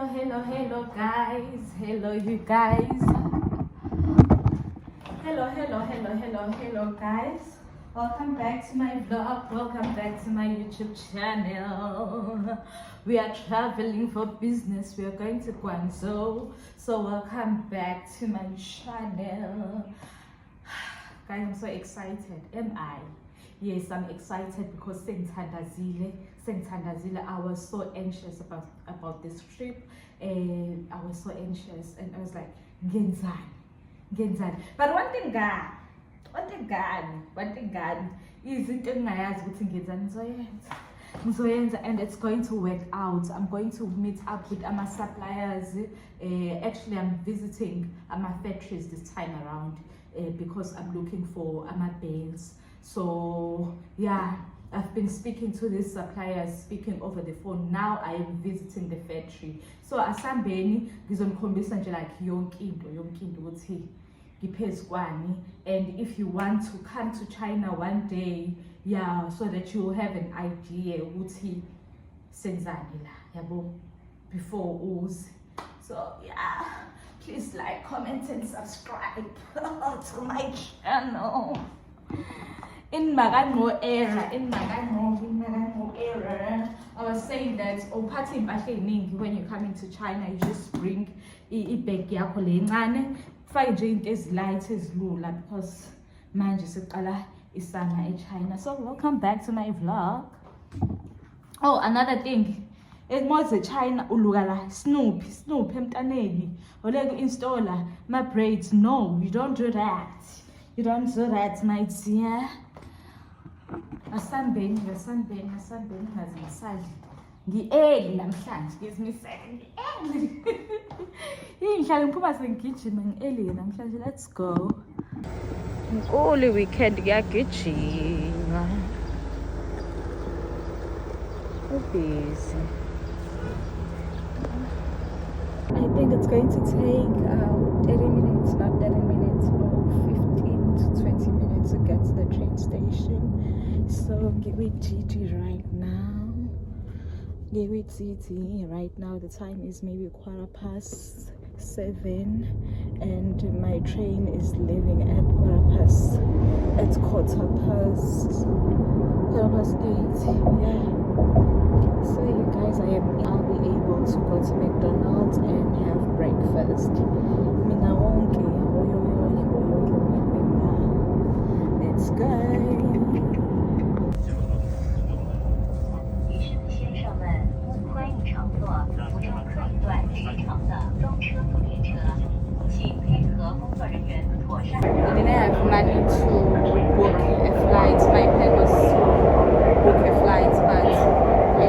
Hello guys, hello you guys. Hello guys. Welcome back to my vlog, welcome back to my YouTube channel. We are traveling for business, we are going to Guangzhou, so welcome back to my channel. Guys, I'm so excited, am I? Yes, I'm excited because sengithandazile. I was so anxious about this trip, and I was so anxious, and I was like, ngenzani. But one thing God is into engingayazi ukuthi ngenzani ngizoyenza, and it's going to work out. I'm going to meet up with my suppliers. Actually, I'm visiting my factories this time around because I'm looking for my bales. So yeah, I've been speaking to these suppliers, speaking over the phone. Now I am visiting the factory. So asambeni ngizomkhombisa nje like yonke into ukuthi ngiphezu kwani. And if you want to come to China one day, yeah, so that you will have an idea ukuthi senzani la, yabo, before uze. So yeah, please like, comment and subscribe to my channel. In Magango era, I was saying that when you come into China, you just bring a bag yakho lencane, fake nje into ezilight ezilula because manje siqala isama eChina. So welcome back to my vlog. Oh, another thing. It was China ulugala Snoopy emntaneni. Oleke installer my braids. No, you don't do that. You don't do that, my dear. Asambeni ngazingisali. Ngi-early namhlanje, give me a second. Ngihlala ngiphuma sengigijima ngi-early namhlanje. Let's go. Nkulu weekend ngiyagijima. Busy. I think it's going to take 30 minutes, not 30 minutes, or 15 to 20 minutes to get to the train station. So get with Gigi right now. Right now the time is maybe 7:15, and my train is leaving at 8:15. Yeah. So you guys, I'll be able to go to McDonald's and have breakfast. Mina wonke. Let's go. 先生们，欢迎乘坐福州客运段机场的装车补贴车，请配合工作人员妥善。 I didn't have money to book a flight. My plan was to book a flight, but I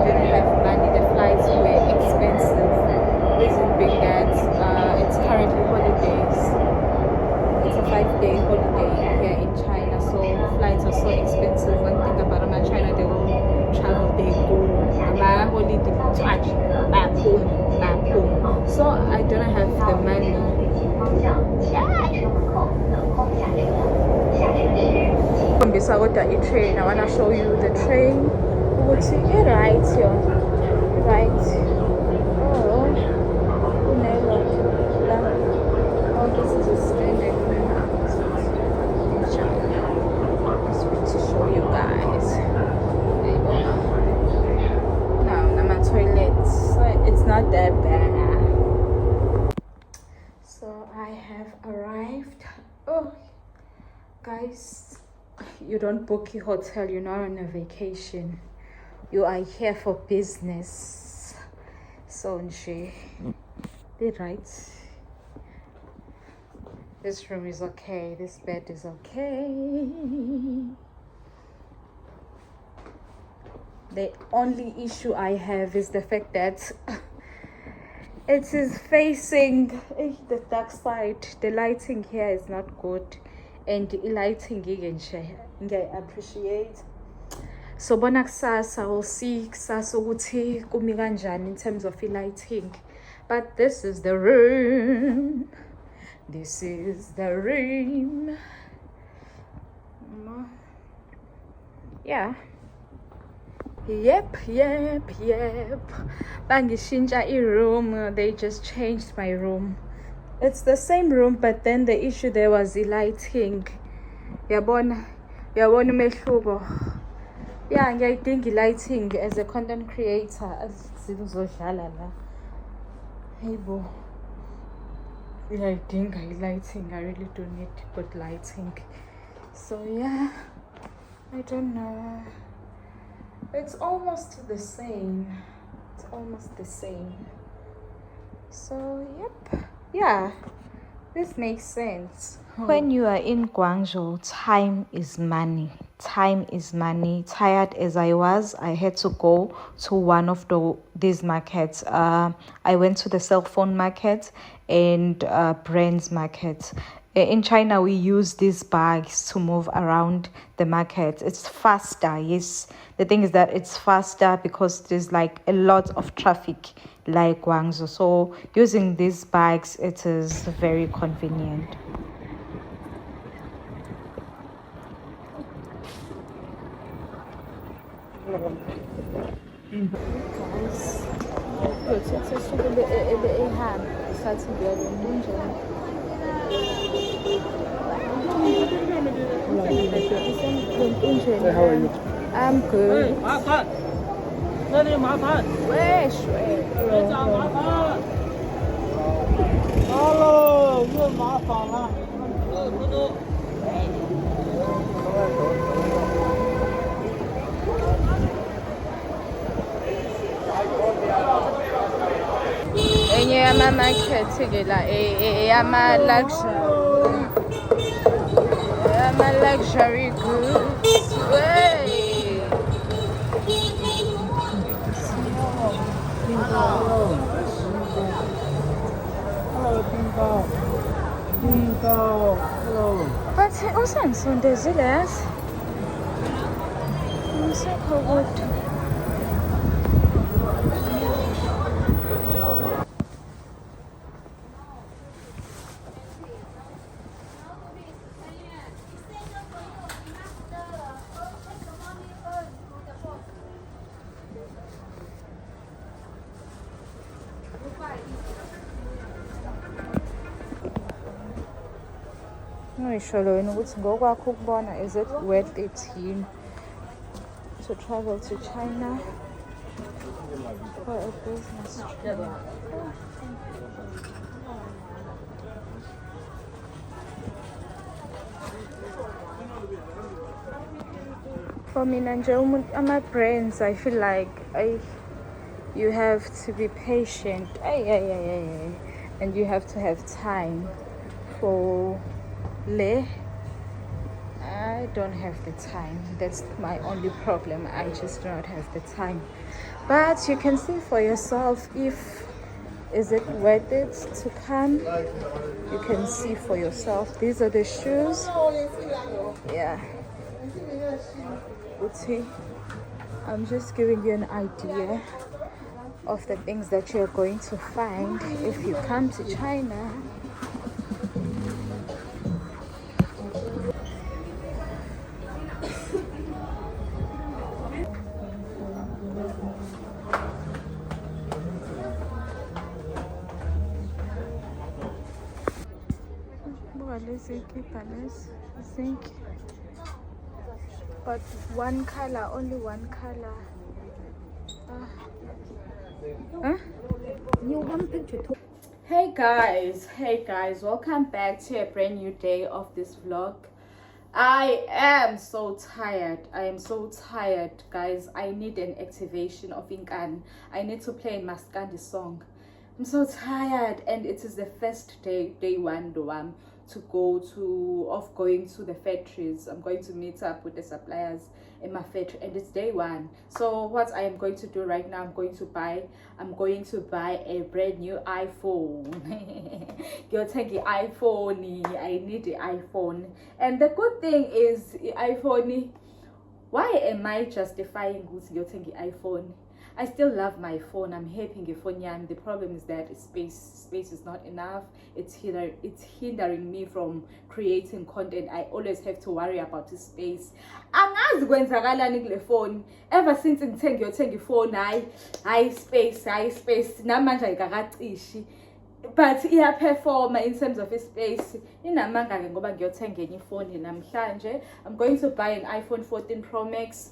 didn't have money. The flights were expensive. Reason being that it's currently holidays. It's a 5-day holiday here in China, so flights are so expensive. One thing about China, they will travel, they go holiday charge back home. So I don't have the money. Train. I wanna show you the train. Right here. Right. Oh, this is a standard in China. Just want to show you guys. No, my toilet. So it's not that bad. So I have arrived. Oh, guys, you don't book a hotel, you're not on a vacation. You are here for business. So nje, they're right. This room is okay, this bed is okay. The only issue I have is the fact that it is facing the dark side. The lighting here is not good, and the lighting I appreciate. So bona kusasa, we'll see kusasa ukuthi kumi kanjani in terms of lighting. But this is the room. This is the room. Yeah. Yep. Bangishinja room. They just changed my room. It's the same room, but then the issue there was the lighting. Yabona umehluko. Yeah, ngiyayidinga lighting as a content creator. Ziluzodlala la. Hayibo. Ngiyayidinga lighting. I really do need good lighting. So yeah, I don't know. It's almost the same. So yep. Yeah, this makes sense. When you are in Guangzhou, time is money. Tired as I was, I had to go to one of these markets. I went to the cell phone market and brands market. In China, we use these bags to move around the market. It's faster, yes. The thing is that it's faster because there's like a lot of traffic like Guangzhou. So using these bags, it is very convenient. Guys, how are you? I'm good. Hello, 又麻烦了。Enye yama-market ke la luxury goods. Wey. Hello, 冰糕 ，Hello。 But usangisondezile yazi. Ngisekho kodwa. Ngisho lo wena ukuthi ngokwakho ukubona, is it worth it yini to travel to China for a business trip? For mina nje ama-brands, I feel like you have to be patient. And you have to have time for le. I don't have the time. That's my only problem. I just do not have the time. But you can see for yourself if is it worth it to come. You can see for yourself. These are the shoes. Yeah. Uti, I'm just giving you an idea of the things that you're going to find if you come to China. I think, but one color, only one color. You want picture too? Hey guys, welcome back to a brand new day of this vlog. I am so tired, guys. I need an activation of Inkan. I need to play Maskandi song. I'm so tired, and it is the first day one going to the factories. I'm going to meet up with the suppliers in my factory, and it's day one. So what I am going to do right now, I'm going to buy a brand new iPhone. You'll take the iPhone. I need the iPhone, and the good thing is iPhone. Why am I justifying you'll take the iPhone? I still love my phone. I'm happy ngefoni yami. The problem is that space is not enough. It's hindering me from creating content. I always have to worry about the space. Angazi kwenzakalani kule phone. Ever since ngiyothenga ifone, hayi space namanje ayikakacishi. But iyaperforma in terms of space. Inamanga ke ngoba ngiyothenga enye ifone namhlanje. I'm going to buy an iPhone 14 Pro Max.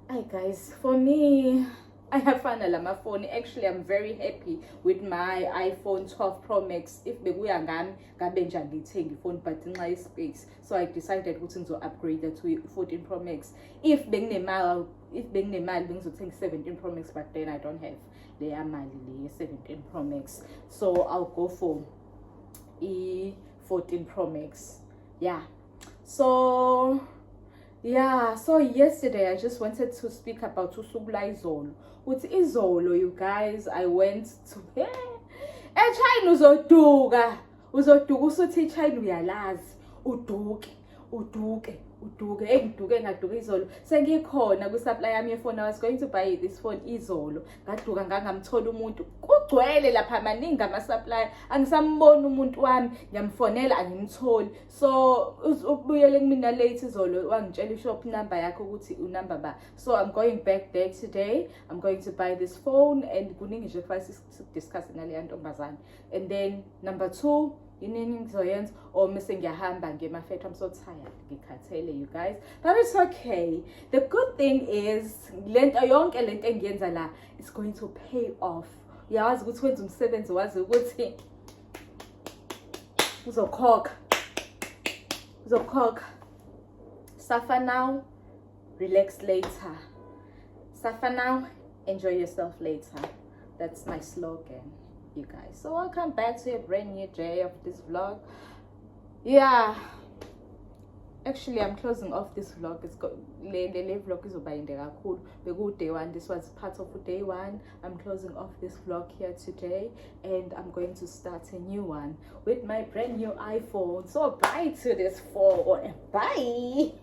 Hi guys, for me, I have found a phone. Actually, I'm very happy with my iPhone 12 Pro Max. If bekuya ngami ngabe nje ngithenga ifone but ngenxa space, so I decided ukuthi ngizo upgrade to 14 Pro Max. If benginemali bengizothenga 17 Pro Max, but then I don't have leya mali le 17 Pro Max, so I'll go for 14 Pro Max. So yesterday I just wanted to speak about usubla izolo. With izolo, you guys, I went to eChina. Uzoduka usuthi eChina uyalazi uduke engiduke izolo sengikhona ku-supply yami yefone. I was going to buy this phone izolo, ngaduka ngangamthola umuntu, kugcwele lapha maningi ama-supply, angisamboni umuntu wami, ngiyamfonela angimtholi. So ubuyele kumina late izolo wangitshela ishop number yakhe ukuthi unumber ba. So I'm going back there today. I'm going to buy this phone and kuningi nje kufanele sidiscuss ngale ntombazane. And then number 2, yini ngizoyenza or mise ngiyahamba ngemafethu. I'm so tired, ngikhathele you guys, but it's okay. The good thing is lento yonke lento engiyenza la is going to pay off. Uyawazi ukuthi wenza umsebenzi, wazi ukuthi uzokhokha. Suffer now, relax later. Suffer now, enjoy yourself later. That's my slogan, you guys. So welcome back to a brand new day of this vlog. Actually, I'm closing off this vlog. It's got the vlog is over in the cool. We go day 1. This was part of day 1. I'm closing off this vlog here today, and I'm going to start a new one with my brand new iPhone. So bye to this phone. Bye.